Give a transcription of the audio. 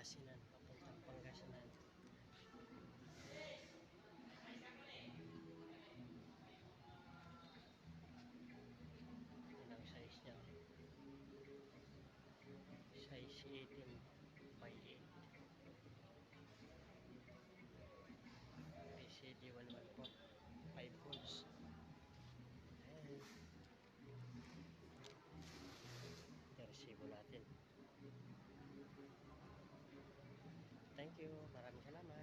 Pangasinan, papuntang Pangasinan. Yan ang size niya. Size 18 by 8. PCD 114. 5 holes. Ayan. Resibo natin. Thank you. Maraming salamat.